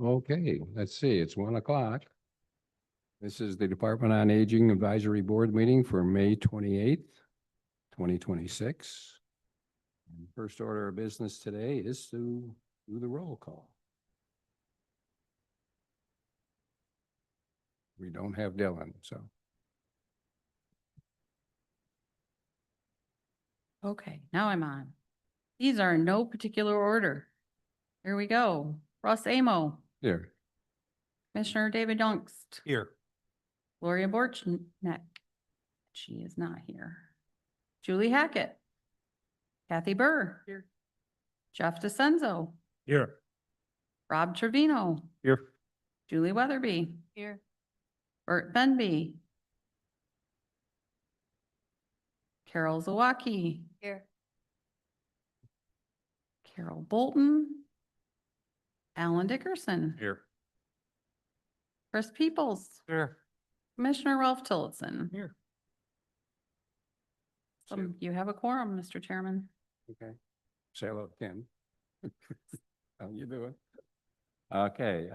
Okay, let's see, it's 1 o'clock. This is the Department on Aging Advisory Board meeting for May 28th, 2026. And first order of business today is to do the roll call. We don't have Dylan, so. Okay, now I'm on. These are in no particular order. Here we go. Russ Amo, Here. Commissioner David Youngst, Here. Gloria Borchneck. She is not here. Julie Hackett. Kathy Burr. Here. Jeff DeCenzo. Here. Rob Trevino. Here. Julie Weatherby. Here. Bert Benby. Carol Zawacki. Here. Carol Bolton. Alan Dickerson. Here. Chris Peoples. Here. Commissioner Ralph Tillotson. Here. You have a quorum, Mr. Chairman. Okay. Say hello, Ken. How you doing? Okay,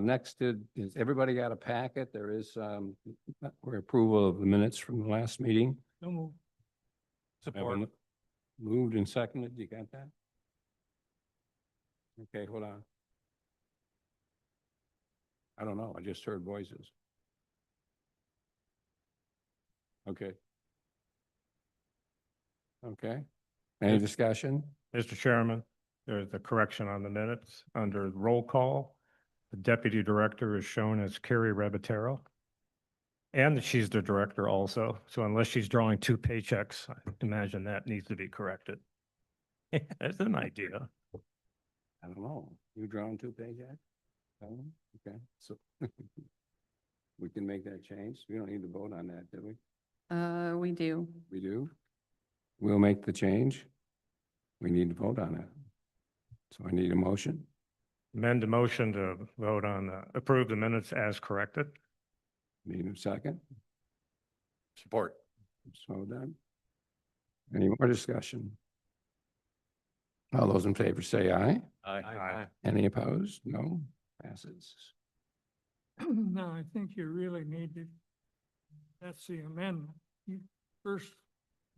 next is everybody got a packet? There is for approval of the minutes from the last meeting. No move. Support. Evan, moved and seconded. You got that? Okay, hold on. I don't know. I just heard voices. Okay. Okay. Any discussion? Mr. Chairman, there's a correction on the minutes. Under roll call, the deputy director is shown as Carrie Rebatero. And she's the director also. So unless she's drawing two paychecks, I imagine that needs to be corrected. That's an idea. I don't know. You drawing two paychecks? Okay, so we can make that change. We don't need to vote on that, do we? We do. We do? We'll make the change. We need to vote on it. So I need a motion. Amend the motion to vote on, approve the minutes as corrected. Need a second? Support. So done. Any more discussion? All those in favor say aye. Aye. Any opposed? No. Passes. No, I think you really need to, that's the amendment. You first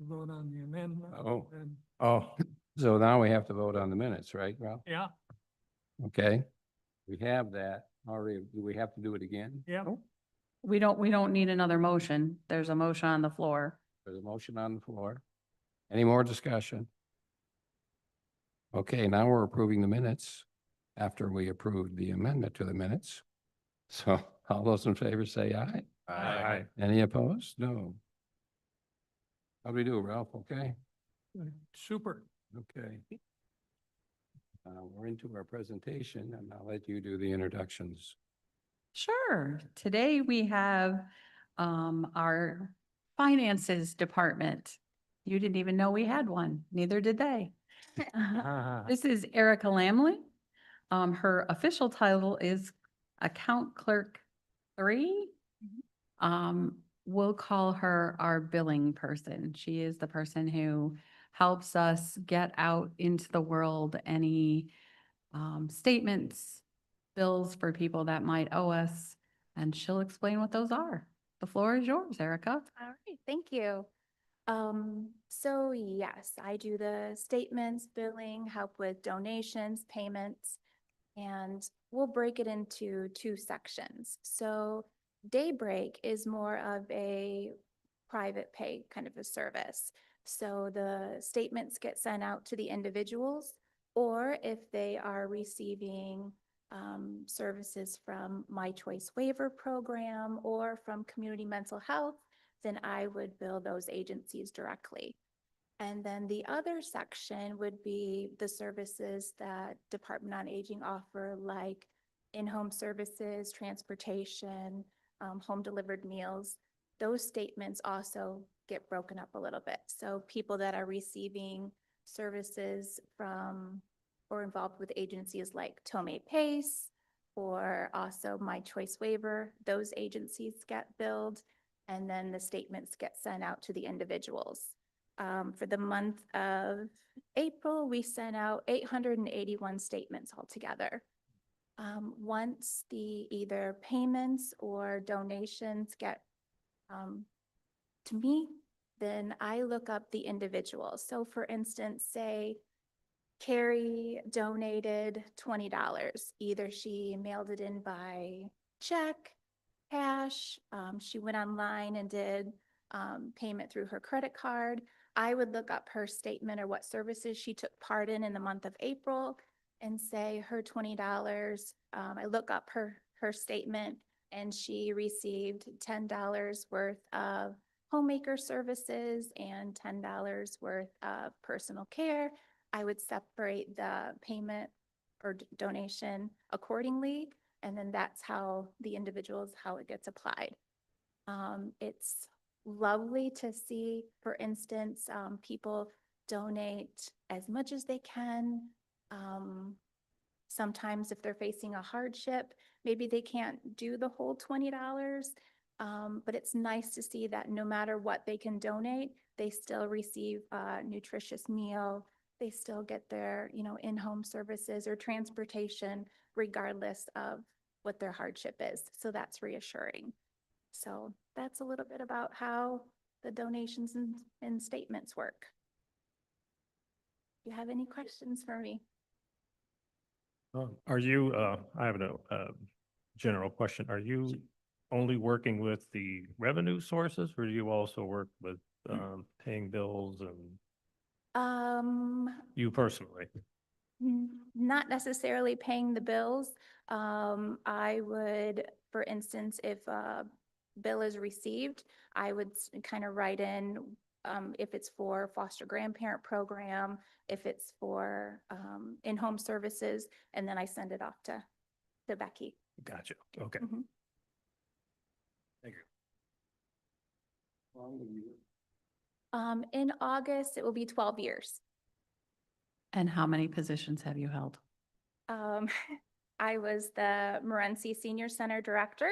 vote on the amendment. Oh. And, Oh, So now we have to vote on the minutes, right, Ralph? yeah, Okay. We have that already. Do we have to do it again? yeah. We don't need another motion. There's a motion on the floor. There's a motion on the floor. Any more discussion? Okay, now we're approving the minutes after we approved the amendment to the minutes. So all those in favor say aye. aye. Any opposed? No. How do we do, Ralph? Okay? Super. Okay. We're into our presentation and I'll let you do the introductions. Sure. Today we have our finances department. You didn't even know we had one. Neither did they. This is Erica Lamley. Her official title is Account Clerk 3. We'll call her our billing person. She is the person who helps us get out into the world any statements, bills for people that might owe us, and she'll explain what those are. The floor is yours, Erica. All right, thank you. So yes, I do the statements, billing, help with donations, payments, and we'll break it into two sections. So Daybreak is more of a private pay kind of a service. So the statements get sent out to the individuals, or if they are receiving services from My Choice Waiver Program or from Community Mental Health, then I would bill those agencies directly. And then the other section would be the services that Department on Aging offer, like in-home services, transportation, home delivered meals. Those statements also get broken up a little bit. So people that are receiving services from or involved with agencies like Tomei Pace or also My Choice Waiver, those agencies get billed, and then the statements get sent out to the individuals. For the month of April, we sent out 881 statements altogether. Once the either payments or donations get to me, then I look up the individuals. So for instance, say Carrie donated $20. Either she mailed it in by check, cash, she went online and did payment through her credit card. I would look up her statement or what services she took part in the month of April and say her $20. I look up her statement and she received $10 worth of homemaker services and $10 worth of personal care. I would separate the payment or donation accordingly, and then that's how the individuals, how it gets applied. It's lovely to see, for instance, people donate as much as they can. Sometimes if they're facing a hardship, maybe they can't do the whole $20. But it's nice to see that no matter what they can donate, they still receive a nutritious meal. They still get their, in-home services or transportation regardless of what their hardship is. So that's reassuring. So that's a little bit about how the donations and statements work. Do you have any questions for me? Are you, I have a general question. Are you only working with the revenue sources, or do you also work with paying bills and you personally? Not necessarily paying the bills. I would, for instance, if a bill is received, I would kind of write in if it's for foster grandparent program, if it's for in-home services, and then I send it off to Becky. Gotcha. Okay. Mhm. Thank you. In August, it will be 12 years. And how many positions have you held? I was the Morenci Senior Center Director,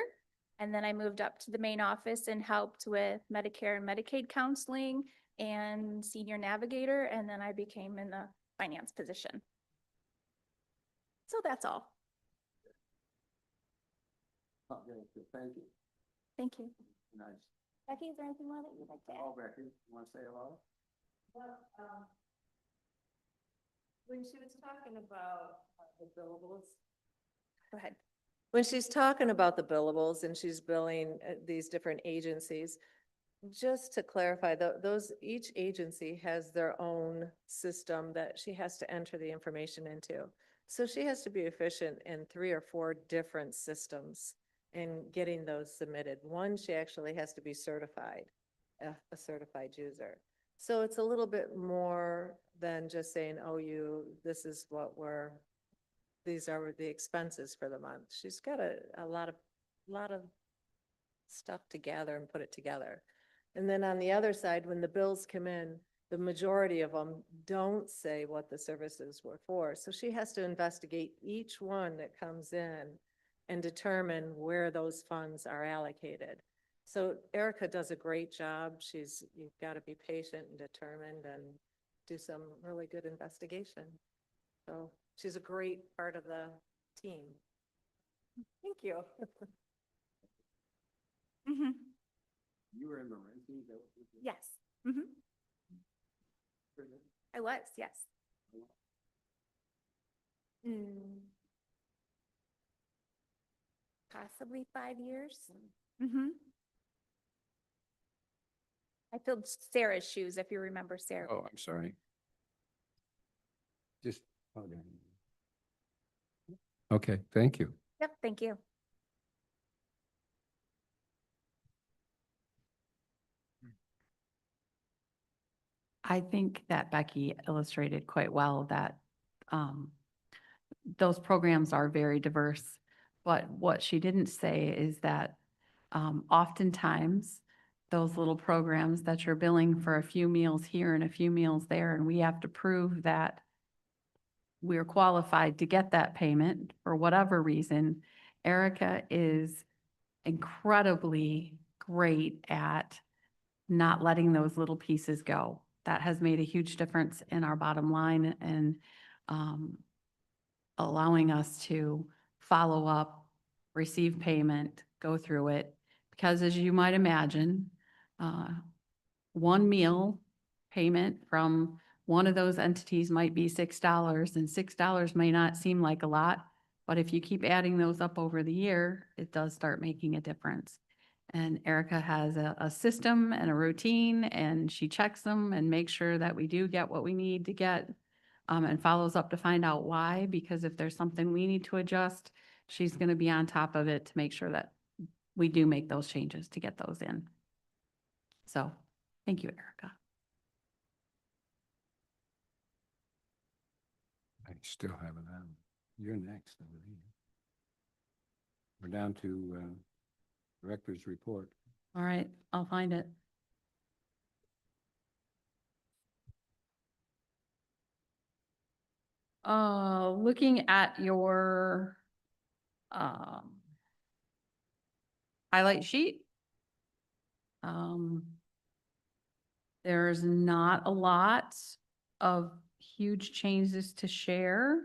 and then I moved up to the main office and helped with Medicare and Medicaid counseling and Senior Navigator, and then I became in the finance position. So that's all. Thank you. Thank you. Nice. Becky, is there anything more that you'd like to add? Becky, you want to say hello? When she was talking about the billables, Go ahead. when she's talking about the billables and she's billing these different agencies, just to clarify, each agency has their own system that she has to enter the information into. So she has to be efficient in 3 or 4 different systems in getting those submitted. One, she actually has to be certified, a certified user. So it's a little bit more than just saying, oh, this is what these are the expenses for the month. She's got a lot of stuff to gather and put it together. And then on the other side, when the bills come in, the majority of them don't say what the services were for. So she has to investigate each one that comes in and determine where those funds are allocated. So Erica does a great job. You've got to be patient and determined and do some really good investigation. So she's a great part of the team. Thank you. Mhm. You were in Morenci? Yes. Mhm. I was, yes. Possibly 5 years. I filled Sarah's shoes, if you remember Sarah. Oh, I'm sorry. Just, okay. Okay, thank you. Yep, thank you. I think that Becky illustrated quite well that those programs are very diverse. But what she didn't say is that oftentimes those little programs that you're billing for a few meals here and a few meals there, and we have to prove that we're qualified to get that payment for whatever reason. Erica is incredibly great at not letting those little pieces go. that has made a huge difference in our bottom line and allowing us to follow up, receive payment, go through it. Because as you might imagine, one meal payment from one of those entities might be $6, and $6 may not seem like a lot, but if you keep adding those up over the year, it does start making a difference. And Erica has a system and a routine, and she checks them and makes sure that we do get what we need to get, and follows up to find out why, because if there's something we need to adjust, she's going to be on top of it to make sure that we do make those changes to get those in. So, thank you, Erica. I still haven't. You're next, I believe. We're down to director's report. All right, I'll find it. Looking at your highlight sheet. There's not a lot of huge changes to share.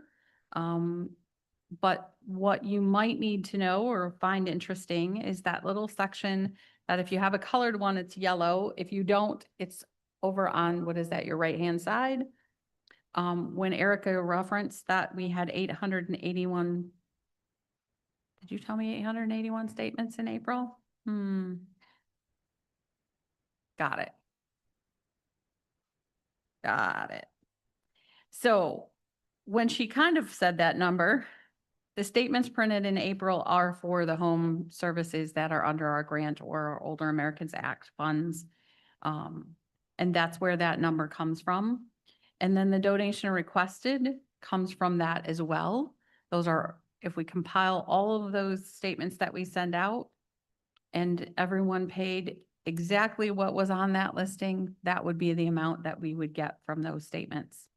But what you might need to know or find interesting is that little section that if you have a colored one, it's yellow. If you don't, it's over on, what is that, your right-hand side? When Erica referenced that we had 881, did you tell me 881 statements in April? Got it. Got it. So when she kind of said that number, the statements printed in April are for the home services that are under our grant or our Older Americans Act funds. And that's where that number comes from. And then the donation requested comes from that as well. Those are, if we compile all of those statements that we send out and everyone paid exactly what was on that listing, that would be the amount that we would get from those statements.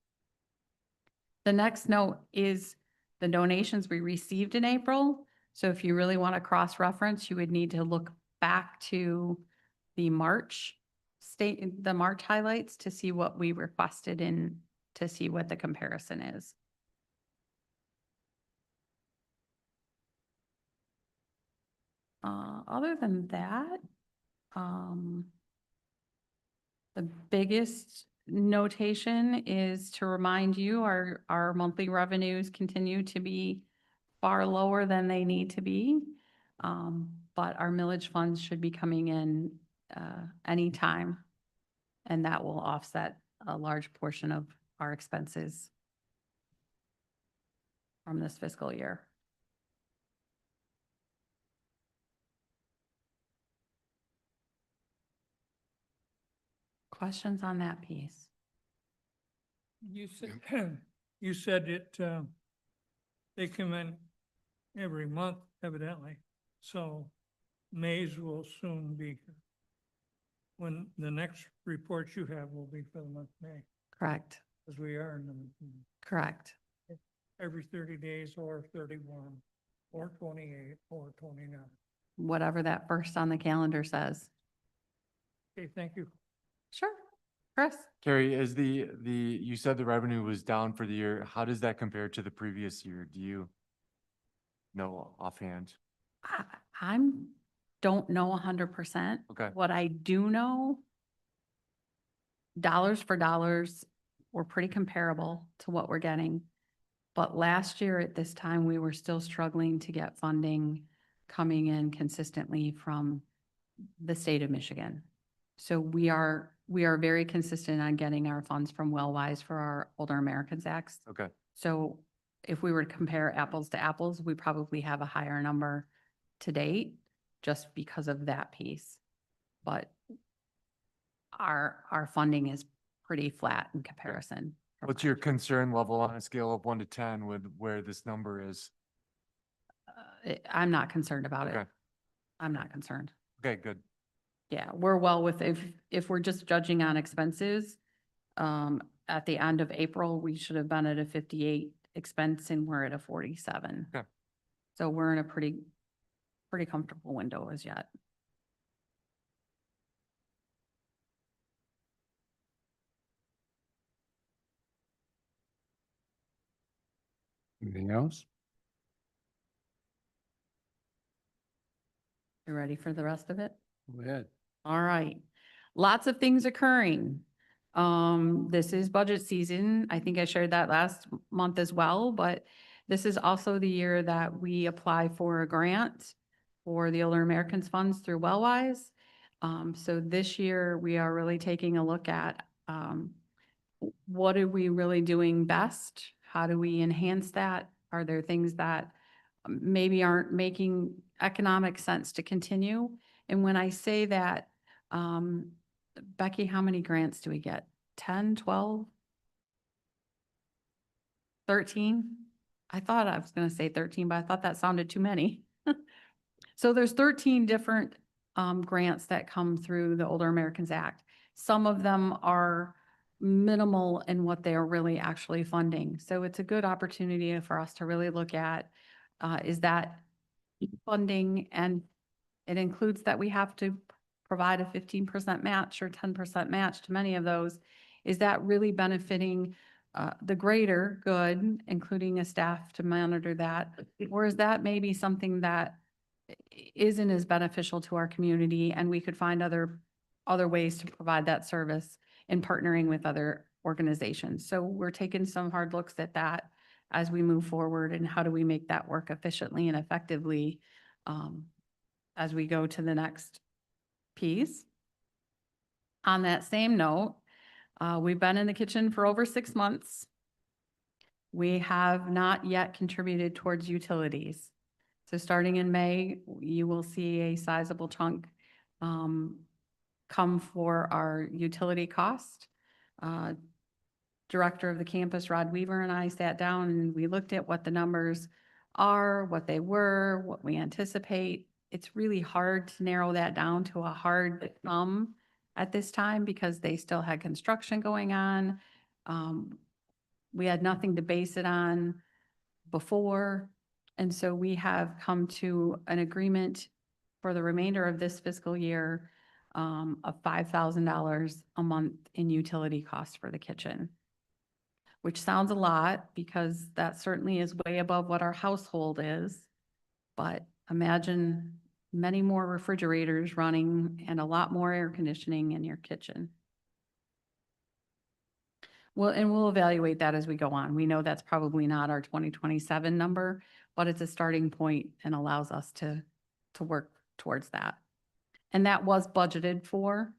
The next note is the donations we received in April. So if you really want to cross-reference, you would need to look back to the March highlights to see what we requested and to see what the comparison is. Other than that, the biggest notation is to remind you our monthly revenues continue to be far lower than they need to be. But our millage funds should be coming in anytime, and that will offset a large portion of our expenses from this fiscal year. Questions on that piece? You said, you said it, they come in every month evidently, so May's will soon be, when the next report you have will be for the month of May, Correct, as we are in the, correct. every 30 days or 31 or 28 or 29. Whatever that first on the calendar says. Okay, thank you. Sure. Chris? Carrie, is you said the revenue was down for the year. How does that compare to the previous year? Do you know offhand? Don't know 100%. Okay. What I do know, dollars for dollars, we're pretty comparable to what we're getting. But last year at this time, we were still struggling to get funding coming in consistently from the state of Michigan. So we are very consistent on getting our funds from Wellwise for our Older Americans Act. Okay. So if we were to compare apples to apples, we probably have a higher number to date just because of that piece. But our funding is pretty flat in comparison. from What's your last year. concern level on a scale of 1 to 10 with where this number is? I'm not concerned about it. Okay. I'm not concerned. Okay, good. Yeah, we're well with, if we're just judging on expenses, at the end of April, we should have been at a 58 expense and we're at a 47. Okay. So we're in a pretty comfortable window as yet. Anything else? You ready for the rest of it? Go ahead. All right. Lots of things occurring. This is budget season. I think I shared that last month as well, but this is also the year that we apply for a grant for the Older Americans Funds through Wellwise. So this year we are really taking a look at, what are we really doing best? How do we enhance that? Are there things that maybe aren't making economic sense to continue? And when I say that, Becky, how many grants do we get? 10, 12? 13? I thought I was gonna say 13, but I thought that sounded too many. So there's 13 different grants that come through the Older Americans Act. Some of them are minimal in what they are really actually funding. So it's a good opportunity for us to really look at, is that funding, and it includes that we have to provide a 15% match or 10% match to many of those. Is that really benefiting the greater good, including a staff to monitor that? Or is that maybe something that isn't as beneficial to our community, and we could find other ways to provide that service in partnering with other organizations? So we're taking some hard looks at that as we move forward, and how do we make that work efficiently and effectively as we go to the next piece. On that same note, we've been in the kitchen for over 6 months. We have not yet contributed towards utilities. So starting in May, you will see a sizable chunk come for our utility cost. Director of the campus, Rod Weaver, and I sat down and we looked at what the numbers are, what they were, what we anticipate. It's really hard to narrow that down to a hard thumb at this time because they still had construction going on. We had nothing to base it on before. And so we have come to an agreement for the remainder of this fiscal year of $5,000 a month in utility costs for the kitchen, which sounds a lot because that certainly is way above what our household is. But imagine many more refrigerators running and a lot more air conditioning in your kitchen. Well, and we'll evaluate that as we go on. We know that's probably not our 2027 number, but it's a starting point and allows us to work towards that. And that was budgeted for.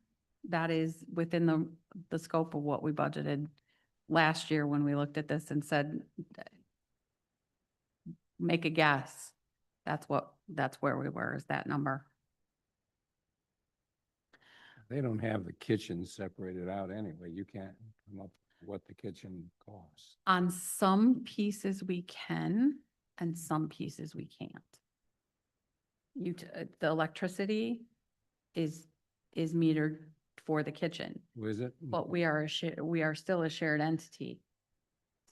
That is within the scope of what we budgeted last year when we looked at this and said, make a guess. That's where we were, is that number. They don't have the kitchen separated out anyway. You can't come up with what the kitchen costs. On some pieces we can, and some pieces we can't. The electricity is metered for the kitchen, Was it? but we are still a shared entity.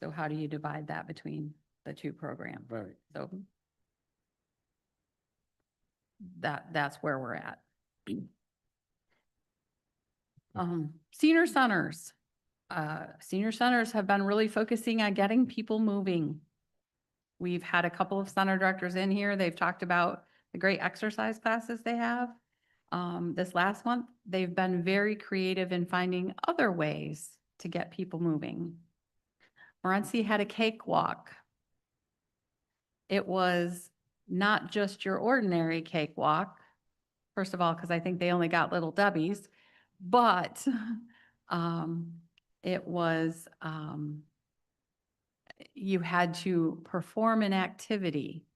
So how do you divide that between the two programs? Right. So that's where we're at. Senior centers. Senior centers have been really focusing on getting people moving. We've had a couple of center directors in here. They've talked about the great exercise classes they have. This last month, they've been very creative in finding other ways to get people moving. Morenci had a cakewalk. It was not just your ordinary cakewalk, first of all, because I think they only got Little Debbie's, but it was, you had to perform an activity.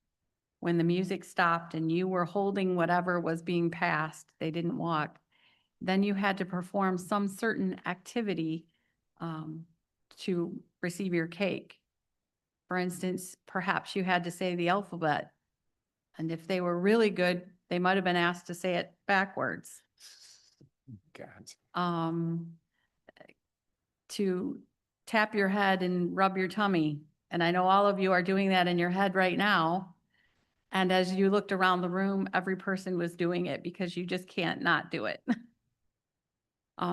When the music stopped and you were holding whatever was being passed, they didn't walk, then you had to perform some certain activity to receive your cake. For instance, perhaps you had to say the alphabet. And if they were really good, they might have been asked to say it backwards. God. To tap your head and rub your tummy. And I know all of you are doing that in your head right now. And as you looked around the room, every person was doing it because you just can't not do it.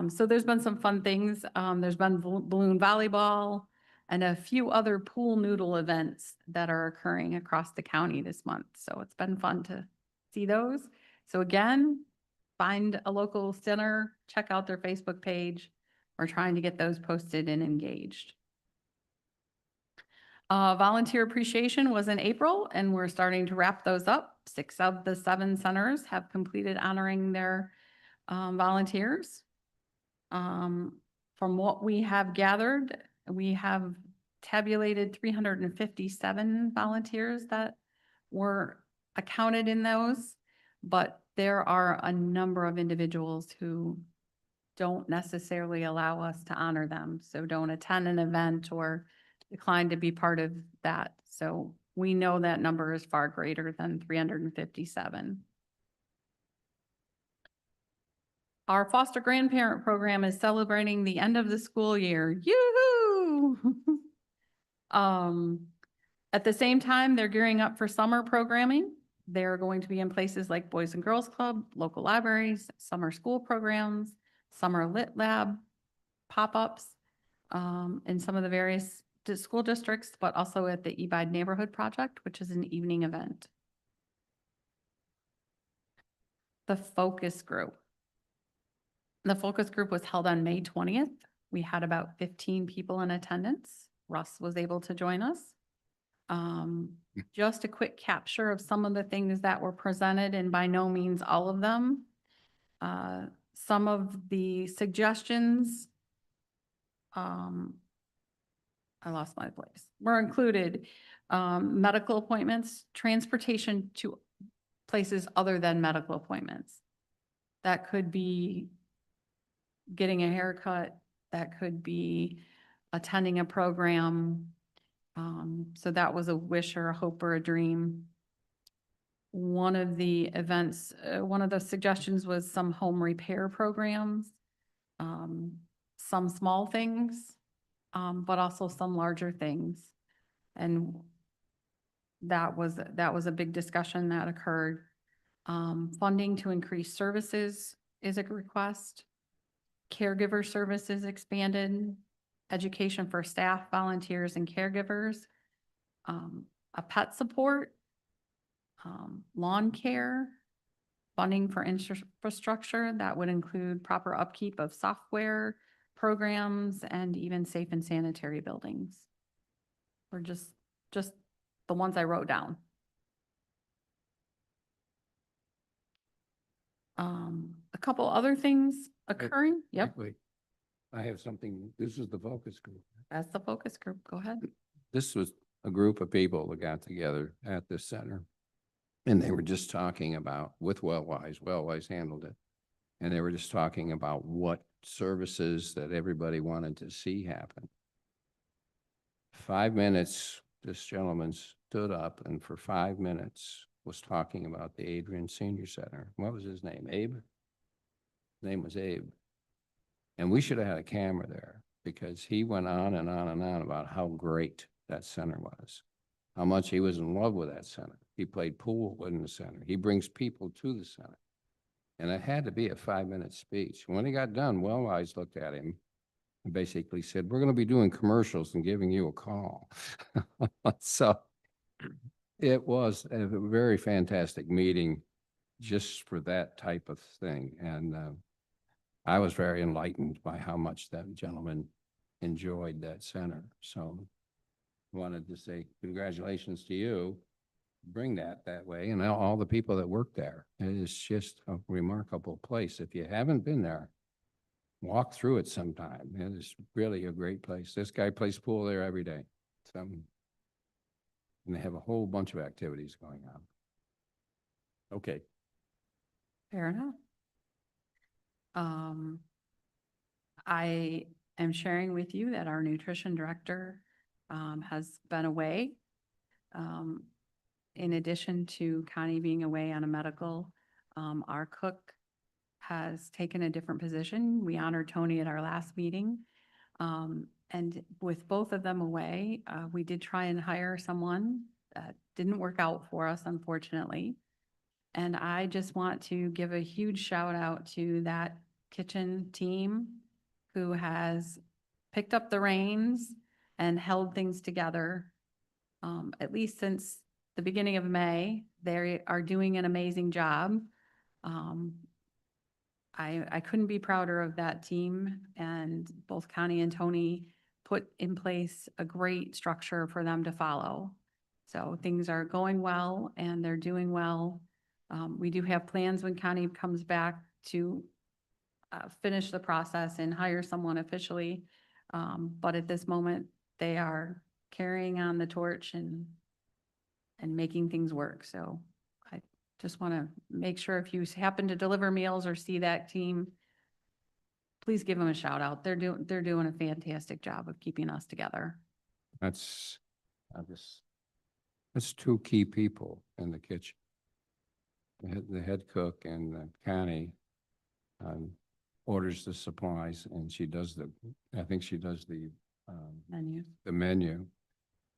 So there's been some fun things. There's been balloon volleyball. and a few other pool noodle events that are occurring across the county this month. So it's been fun to see those. So again, find a local center, check out their Facebook page. We're trying to get those posted and engaged. Volunteer appreciation was in April, and we're starting to wrap those up. 6 of the 7 centers have completed honoring their volunteers. From what we have gathered, we have tabulated 357 volunteers that were accounted in those, but there are a number of individuals who don't necessarily allow us to honor them, so don't attend an event or decline to be part of that. So we know that number is far greater than 357. Our foster grandparent program is celebrating the end of the school year. Yoo-hoo! At the same time, they're gearing up for summer programming. They're going to be in places like Boys and Girls Club, local libraries, summer school programs, summer lit lab, pop-ups, in some of the various school districts, but also at the Ebide Neighborhood Project, which is an evening event. The focus group. The focus group was held on May 20th. We had about 15 people in attendance. Russ was able to join us. Just a quick capture of some of the things that were presented, and by no means all of them. Some of the suggestions, I lost my place, were included. Medical appointments, transportation to places other than medical appointments. That could be getting a haircut, that could be attending a program. So that was a wish or a hope or a dream. One of the events, one of the suggestions was some home repair programs, some small things, but also some larger things. And that was a big discussion that occurred. Funding to increase services is a request. Caregiver services expanded, education for staff, volunteers, and caregivers, a pet support, lawn care, funding for infrastructure that would include proper upkeep of software, programs, and even safe and sanitary buildings. Or just the ones I wrote down. A couple other things occurring. Yep, Wait, I have something, this is the focus group. that's the focus group. Go ahead. This was a group of people that got together at this center. And they were just talking about, with Wellwise handled it. And they were just talking about what services that everybody wanted to see happen. 5 minutes, this gentleman stood up and for 5 minutes was talking about the Adrian Senior Center. What was his name? Abe? His name was Abe. And we should have had a camera there because he went on and on and on about how great that center was, how much he was in love with that center. He played pool in the center. He brings people to the center. And it had to be a 5-minute speech. When he got done, Wellwise looked at him and basically said, "We're going to be doing commercials and giving you a call." So it was a very fantastic meeting just for that type of thing. And I was very enlightened by how much that gentleman enjoyed that center. So wanted to say congratulations to you. Bring that way, and all the people that work there. It is just a remarkable place. If you haven't been there, walk through it sometime. It is really a great place. This guy plays pool there every day. So, and they have a whole bunch of activities going on. Okay. Fair enough. I am sharing with you that our nutrition director has been away. In addition to Connie being away on a medical, our cook has taken a different position. We honored Tony at our last meeting. And with both of them away, we did try and hire someone that didn't work out for us, unfortunately. And I just want to give a huge shout out to that kitchen team who has picked up the reins and held things together, at least since the beginning of May. They are doing an amazing job. I couldn't be prouder of that team, and both Connie and Tony put in place a great structure for them to follow. So things are going well and they're doing well. We do have plans when Connie comes back to finish the process and hire someone officially. But at this moment, they are carrying on the torch and making things work. So I just want to make sure if you happen to deliver meals or see that team, please give them a shout out. They're doing a fantastic job of keeping us together. That's, that's two key people in the kitchen. The head cook and Connie orders the supplies, and she does I think she does the Menus. menu,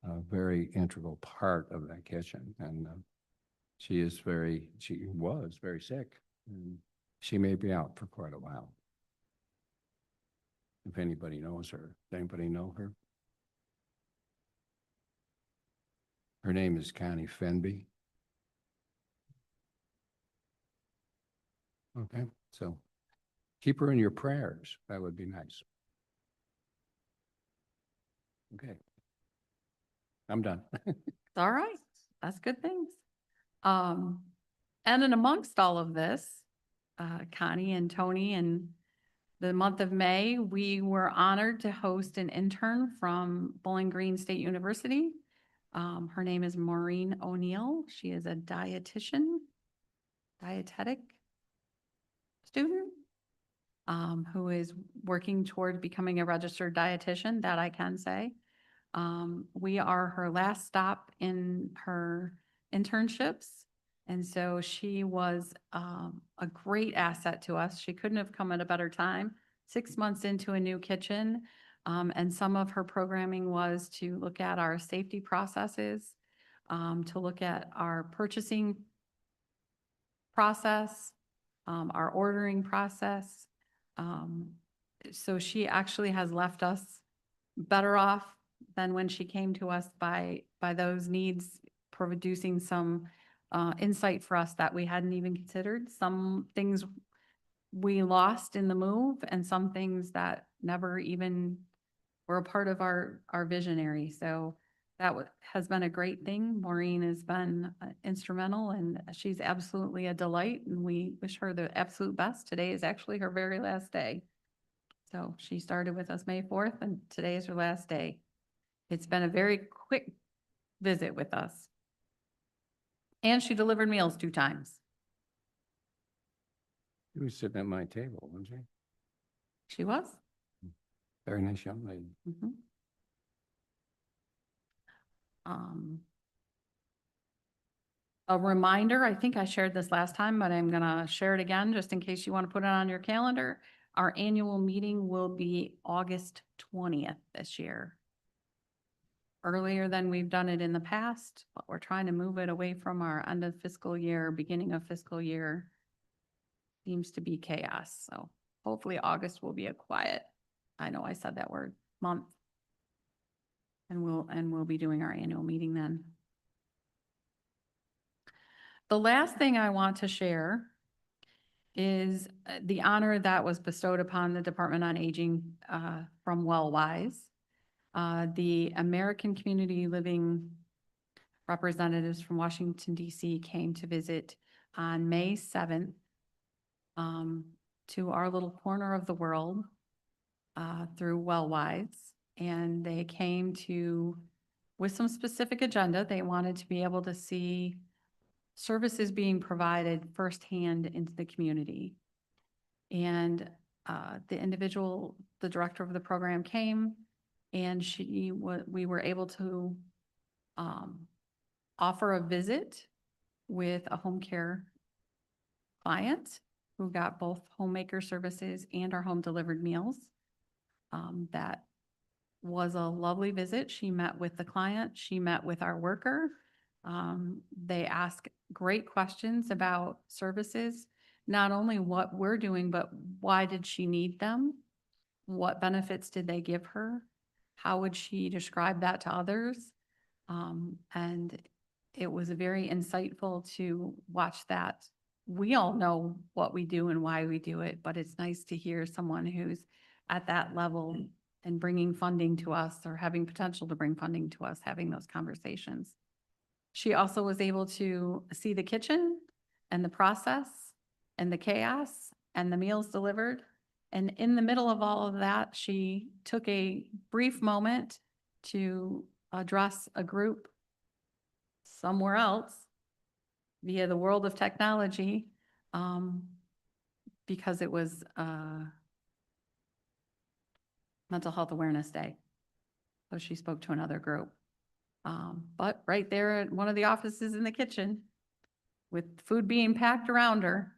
a very integral part of that kitchen. And she was very sick, and she may be out for quite a while. If anybody knows her, does anybody know her? Her name is Connie Fenby. Okay, so keep her in your prayers. That would be nice. Okay. I'm done. All right, that's good things. And then amongst all of this, Connie and Tony, in the month of May, we were honored to host an intern from Bowling Green State University. Her name is Maureen O'Neill. She is a dietetic student who is working toward becoming a registered dietitian, that I can say. We are her last stop in her internships. And so she was a great asset to us. She couldn't have come at a better time. 6 months into a new kitchen. And some of her programming was to look at our safety processes, to look at our purchasing process, our ordering process. So she actually has left us better off than when she came to us by those needs, producing some insight for us that we hadn't even considered. Some things we lost in the move, and some things that never even were a part of our visionary. So that has been a great thing. Maureen has been instrumental, and she's absolutely a delight, and we wish her the absolute best. Today is actually her very last day. So she started with us May 4th, and today is her last day. It's been a very quick visit with us. And she delivered meals 2 times. She was sitting at my table, wasn't she? She was. Very nice young lady. Mhm. A reminder, I think I shared this last time, but I'm gonna share it again, just in case you want to put it on your calendar. Our annual meeting will be August 20th this year. Earlier than we've done it in the past, but we're trying to move it away from our end of fiscal year, beginning of fiscal year. Seems to be chaos, so hopefully August will be a quiet, I know I said that word, month. And we'll be doing our annual meeting then. The last thing I want to share is the honor that was bestowed upon the Department on Aging from WellWise. The American Community Living representatives from Washington, D.C. came to visit on May 7th to our little corner of the world through WellWise. And they came with some specific agenda. They wanted to be able to see services being provided firsthand into the community. And the director of the program came, and we were able to offer a visit with a home care client who got both homemaker services and our home delivered meals. That was a lovely visit. She met with the client. She met with our worker. They asked great questions about services, not only what we're doing, but why did she need them? What benefits did they give her? how would she describe that to others? And it was very insightful to watch that. We all know what we do and why we do it, but it's nice to hear someone who's at that level and bringing funding to us or having potential to bring funding to us, having those conversations. She also was able to see the kitchen and the process and the chaos and the meals delivered. And in the middle of all of that, she took a brief moment to address a group somewhere else via the world of technology, because it was Mental Health Awareness Day. So she spoke to another group. But right there at one of the offices in the kitchen, with food being packed around her,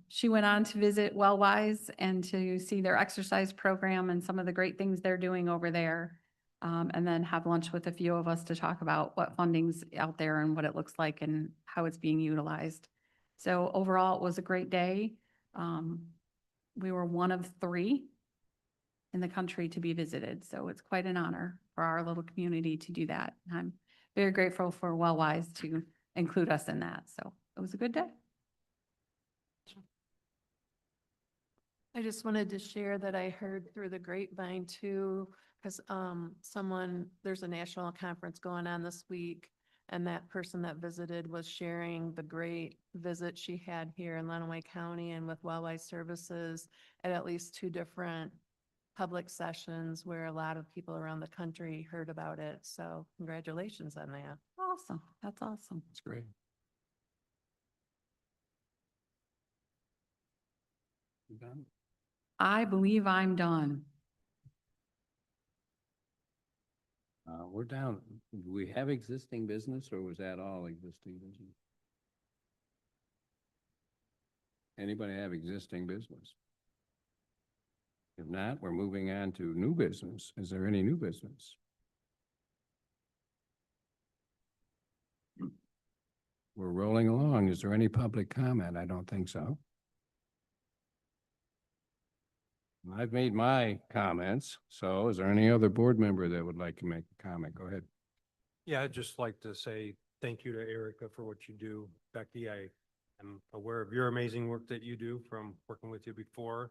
she went on to visit Wellwise and to see their exercise program and some of the great things they're doing over there. And then have lunch with a few of us to talk about what funding's out there and what it looks like and how it's being utilized. So overall, it was a great day. We were one of 3 in the country to be visited, so it's quite an honor for our little community to do that. And I'm very grateful for Wellwise to include us in that, so it was a good day. I just wanted to share that I heard through the grapevine too, because there's a national conference going on this week. And that person that visited was sharing the great visit she had here in Lenawee County and with Wellwise Services at least 2 different public sessions where a lot of people around the country heard about it. So congratulations on that. Awesome, that's awesome. That's great. You done? I believe I'm done. We're down. Do we have existing business or was that all existing business? Anybody have existing business? If not, we're moving on to new business. Is there any new business? We're rolling along. Is there any public comment? I don't think so. I've made my comments, so is there any other board member that would like to make a comment? Go ahead. Yeah, I'd just like to say thank you to Erica for what you do. Becky, I am aware of your amazing work that you do from working with you before.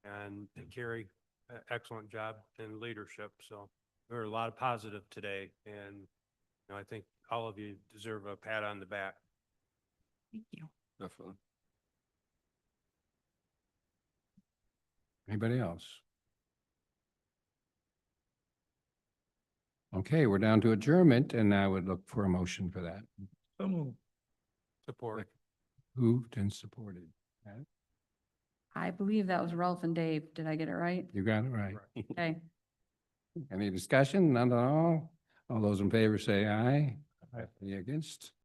And Carrie, excellent job in leadership. So there are a lot of positive today. And I think all of you deserve a pat on the back. Thank you. Definitely. Anybody else? Okay, we're down to adjournment and I would look for a motion for that. So moved. Support. Moved and supported. I believe that was Ralph and Dave. Did I get it right? You got it right. Okay. Any discussion? None at all? All those in favor say aye. Any against?